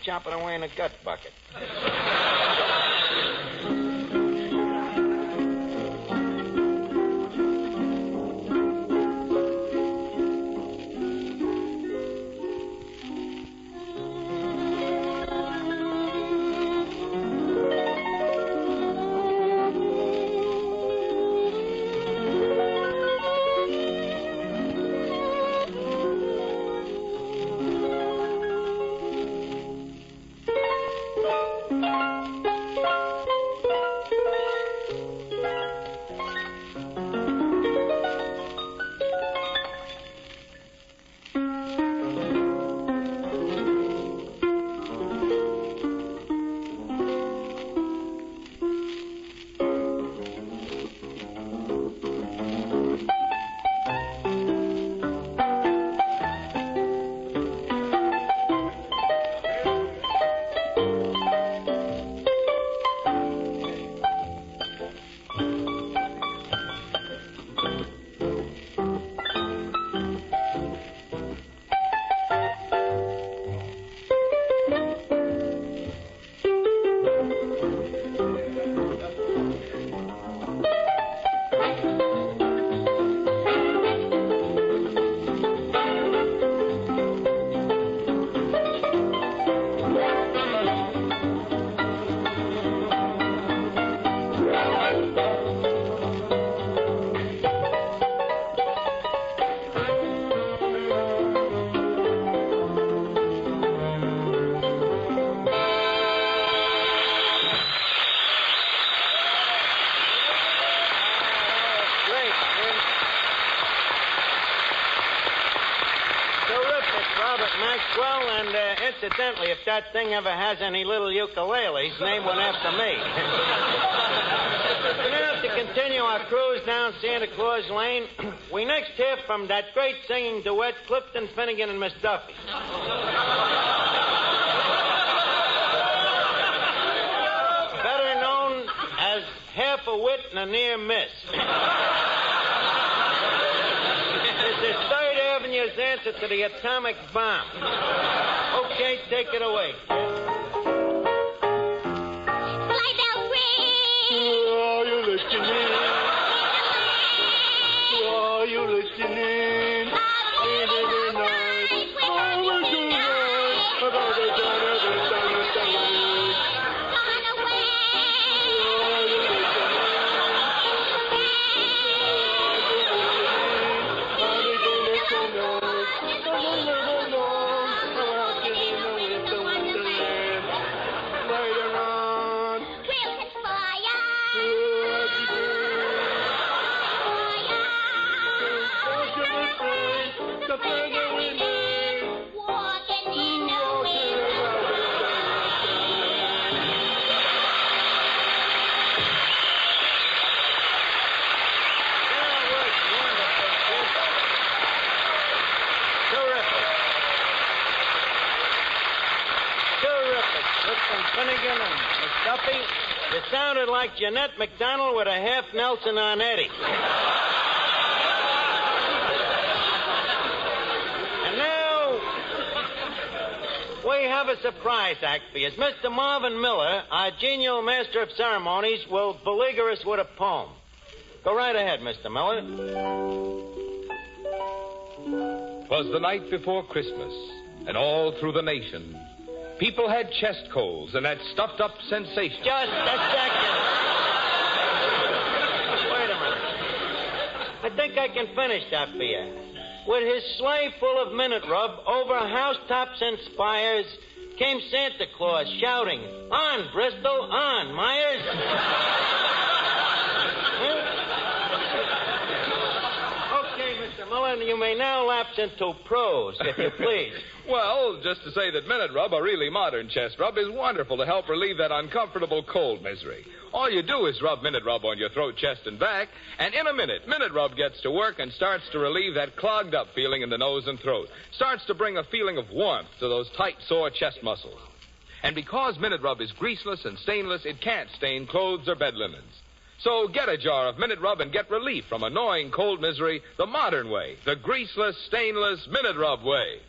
chopping away in a gut bucket. Maxwell, and incidentally, if that thing ever has any little ukuleles, name one after me. Now, to continue our cruise down Santa Claus Lane, we next hear from that great singing duet, Clifton Finnegan and Miss Duffy. Better known as half a wit and a near miss. This is 3rd Avenue's answer to the atomic bomb. Okay, take it away. Sleigh bells ring. Are you listening? Are you listening? Finnegan and Miss Duffy, you sounded like Jeanette MacDonald with a half Nelson on Eddie. And now, we have a surprise act for you. Mr. Marvin Miller, our genial master of ceremonies, will beleaguer us with a poem. Go right ahead, Mr. Miller. 'Twas the night before Christmas, and all through the nation, people had chest colds and that stuffed-up sensation. Just a second. Wait a minute. I think I can finish that for you. With his sleigh full of minute rub over housetops and spires came Santa Claus shouting, "On, Bristol, on, Myers." Okay, Mr. Miller, you may now lapse into prose, if you please. Well, just to say that Minute Rub, a really modern chest rub, is wonderful to help relieve that uncomfortable cold misery. All you do is rub Minute Rub on your throat, chest, and back, and in a minute, Minute Rub gets to work and starts to relieve that clogged-up feeling in the nose and throat. Starts to bring a feeling of warmth to those tight, sore chest muscles. And because Minute Rub is greaseless and stainless, it can't stain clothes or bed linens. So get a jar of Minute Rub and get relief from annoying cold misery the modern way, the greaseless, stainless Minute Rub way.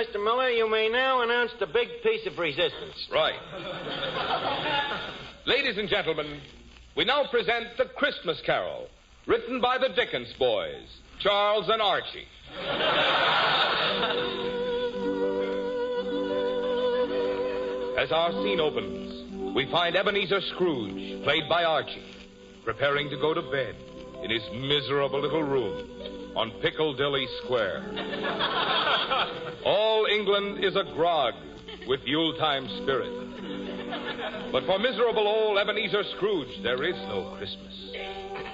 Mr. Miller, you may now announce the big piece of resistance. Right. Ladies and gentlemen, we now present The Christmas Carol, written by the Dickens boys, Charles and Archie. As our scene opens, we find Ebenezer Scrooge, played by Archie, preparing to go to bed in his miserable little room on Piccadilly Square. All England is agog with Yuletime spirit. But for miserable old Ebenezer Scrooge, there is no Christmas.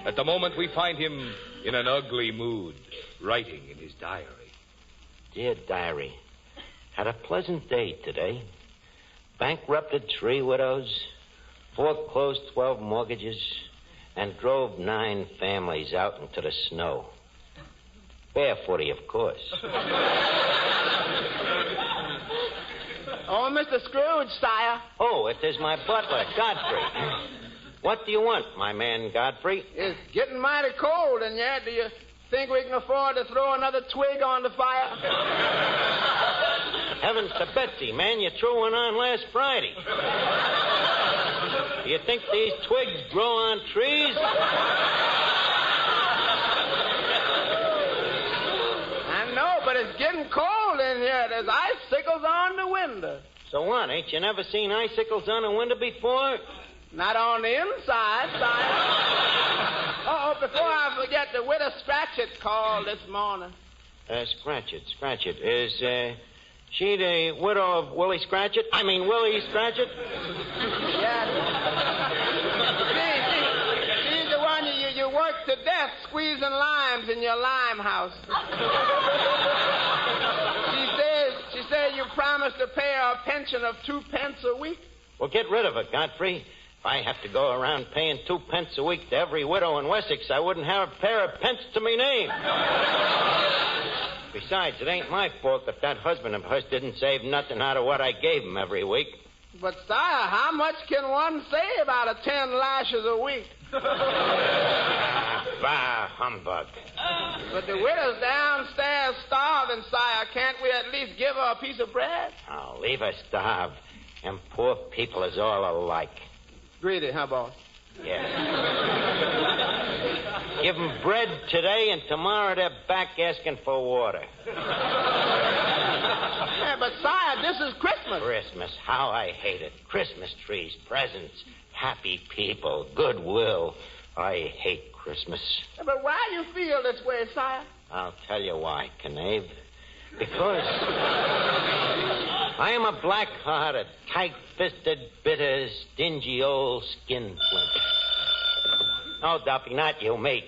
At the moment, we find him in an ugly mood, writing in his diary. Dear diary, had a pleasant day today. Bankrupted 3 widows, foreclosed 12 mortgages, and drove 9 families out into the snow. Barefooty, of course. Oh, Mr. Scrooge, sire. Oh, it is my butler, Godfrey. What do you want, my man Godfrey? It's getting mighty cold in here. Do you think we can afford to throw another twig on the fire? Heavens to Betsy, man, you threw one on last Friday. Do you think these twigs grow on trees? I know, but it's getting cold in here. There's icicles on the window. So what, ain't you never seen icicles on a window before? Not on the inside, sire. Oh, before I forget, the widow Scratchit called this morning. Scratchit. Is, she the widow of Willie Scratchit? I mean, Willie Scratchit? Yes. She's the one you work to death squeezing limes in your lime house. She says you promised to pay her a pension of 2 pence a week. Well, get rid of her, Godfrey. If I have to go around paying 2 pence a week to every widow in Wessex, I wouldn't have a pair of pence to me name. Besides, it ain't my fault that husband of hers didn't save nothing out of what I gave him every week. But, sire, how much can one say about a 10 lashes a week? Bah, humbug. But the widow's downstairs starving, sire. Can't we at least give her a piece of bread? Oh, leave her starve. Them poor people is all alike. Greedy, huh, boss? Yeah. Give them bread today, and tomorrow they're back asking for water. Yeah, but, sire, this is Christmas. Christmas, how I hate it. Christmas trees, presents, happy people, goodwill. I hate Christmas. Yeah, but why do you feel this way, sire? I'll tell you why, Knave. Because I am a black-hearted, tight-fisted, bitter, stingy old skinflint. Oh, Duffy, not you, me.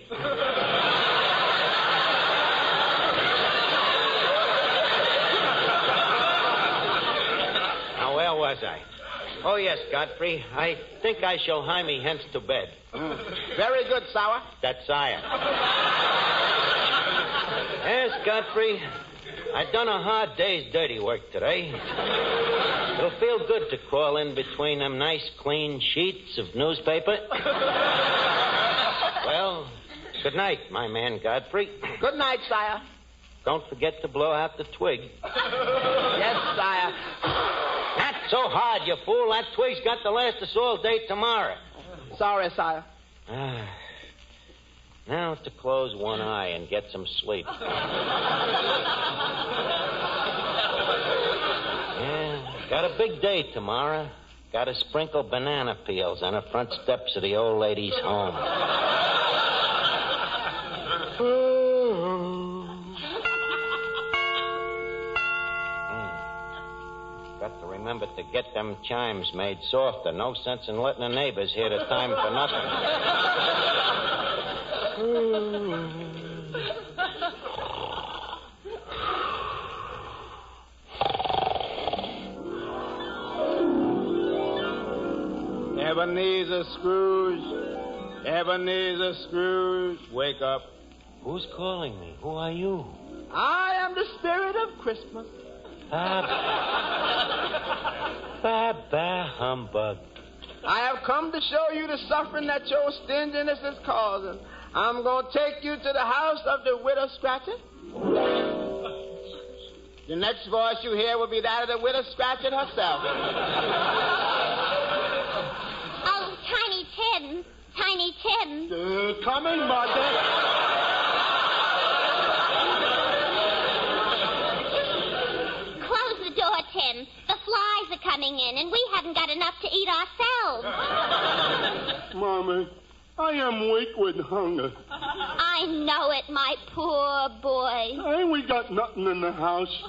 Now, where was I? Oh, yes, Godfrey. I think I shall hie me hence to bed. Very good, sire. That's sire. Yes, Godfrey. I've done a hard day's dirty work today. It'll feel good to crawl in between them nice, clean sheets of newspaper. Well, good night, my man Godfrey. Good night, sire. Don't forget to blow out the twig. Yes, sire. Not so hard, you fool. That twig's got to last us all day tomorrow. Sorry, sire. Now to close one eye and get some sleep. Yeah, got a big day tomorrow. Got to sprinkle banana peels on the front steps of the old lady's home. Got to remember to get them chimes made softer. No sense in letting the neighbors hear the time for nothing. Ebenezer Scrooge, wake up. Who's calling me? Who are you? I am the spirit of Christmas. Bah, humbug. I have come to show you the suffering that your stinginess is causing. I'm going to take you to the house of the widow Scratchit. The next voice you hear will be that of the widow Scratchit herself. Oh, Tiny Tim. Tiny Tim. Coming, Mother. Close the door, Tim. The flies are coming in, and we haven't got enough to eat ourselves. Mama, I am weak with hunger. I know it, my poor boy. Ain't we got nothing in the house?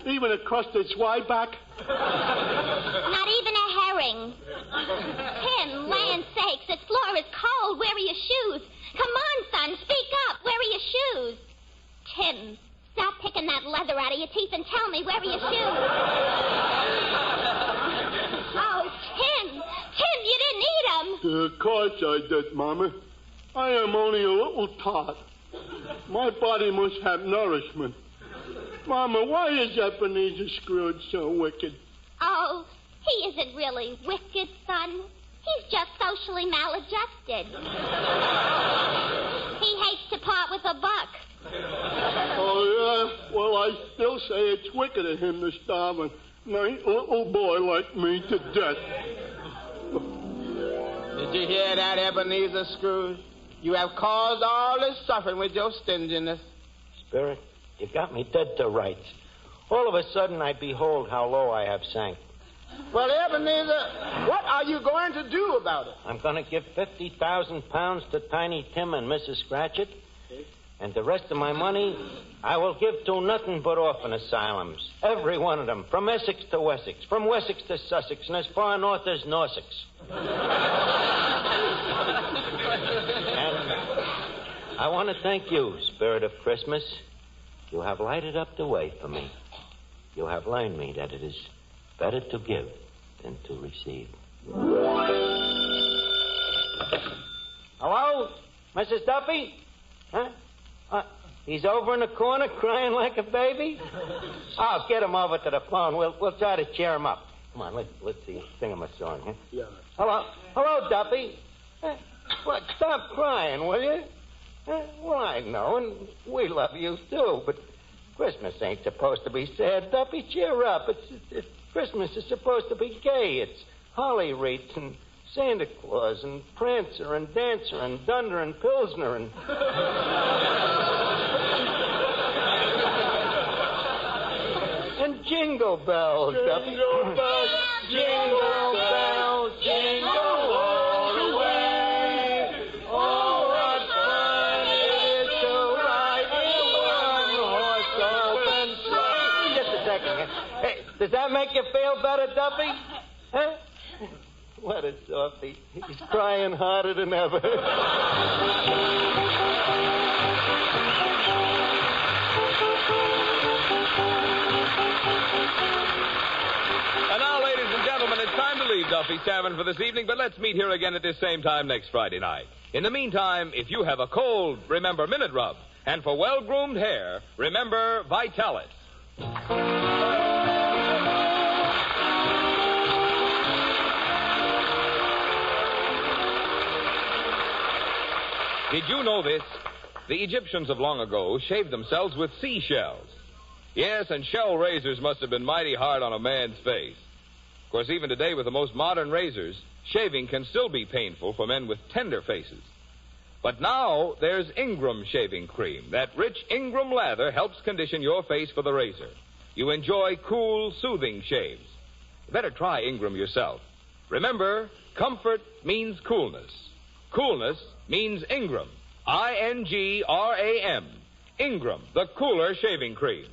Even a crusted swieback? Not even a herring. Tim, land sakes, this floor is cold. Where are your shoes? Come on, son, speak up. Where are your shoes? Tim, stop picking that leather out of your teeth and tell me, where are your shoes? Oh, Tim, you didn't eat them. Of course I did, Mama. I am only a little tot. My body must have nourishment. Mama, why is Ebenezer Scrooge so wicked? Oh, he isn't really wicked, son. He's just socially maladjusted. He hates to part with a buck. Oh, yeah? Well, I still say it's wicked of him to starve a nice little boy like me to death. Did you hear that, Ebenezer Scrooge? You have caused all this suffering with your stinginess. Spirit, you got me dead to rights. All of a sudden, I behold how low I have sank. Well, Ebenezer, what are you going to do about it? I'm going to give 50,000 pounds to Tiny Tim and Mrs. Scratchit. And the rest of my money, I will give to nothing but orphan asylums. Every one of them, from Essex to Wessex, from Wessex to Sussex, and as far north as Norsex. And I want to thank you, Spirit of Christmas. You have lighted up the way for me. You have learned me that it is better to give than to receive. Hello? Mrs. Duffy? Huh? He's over in the corner crying like a baby? I'll get him over to the phone. We'll try to cheer him up. Come on, let's see. Sing him a song, huh? Yeah. Hello, Duffy. What? Stop crying, will you? Well, I know, and we love you, too, but Christmas ain't supposed to be sad. Duffy, cheer up. It's Christmas is supposed to be gay. It's holly wreaths and Santa Claus and Prancer and Dancer and Dunder and Pilsner and... and Jingle Bells, Duffy. Jingle bells, Jingle bells, jingle all the way. Oh, what fun it is to ride in one-horse open sleigh. Just a second. Hey, does that make you feel better, Duffy? Huh? What a softy. He's crying harder than ever. And now, ladies and gentlemen, it's time to leave Duffy's Tavern for this evening, but let's meet here again at this same time next Friday night. In the meantime, if you have a cold, remember Minute Rub. And for well-groomed hair, remember Vitalis. Did you know this? The Egyptians of long ago shaved themselves with seashells. Yes, and shell razors must have been mighty hard on a man's face. Of course, even today with the most modern razors, shaving can still be painful for men with tender faces. But now there's Ingram shaving cream. That rich Ingram lather helps condition your face for the razor. You enjoy cool, soothing shaves. You better try Ingram yourself. Remember, comfort means coolness. Coolness means Ingram. I-N-G-R-A-M. Ingram, the cooler shaving cream.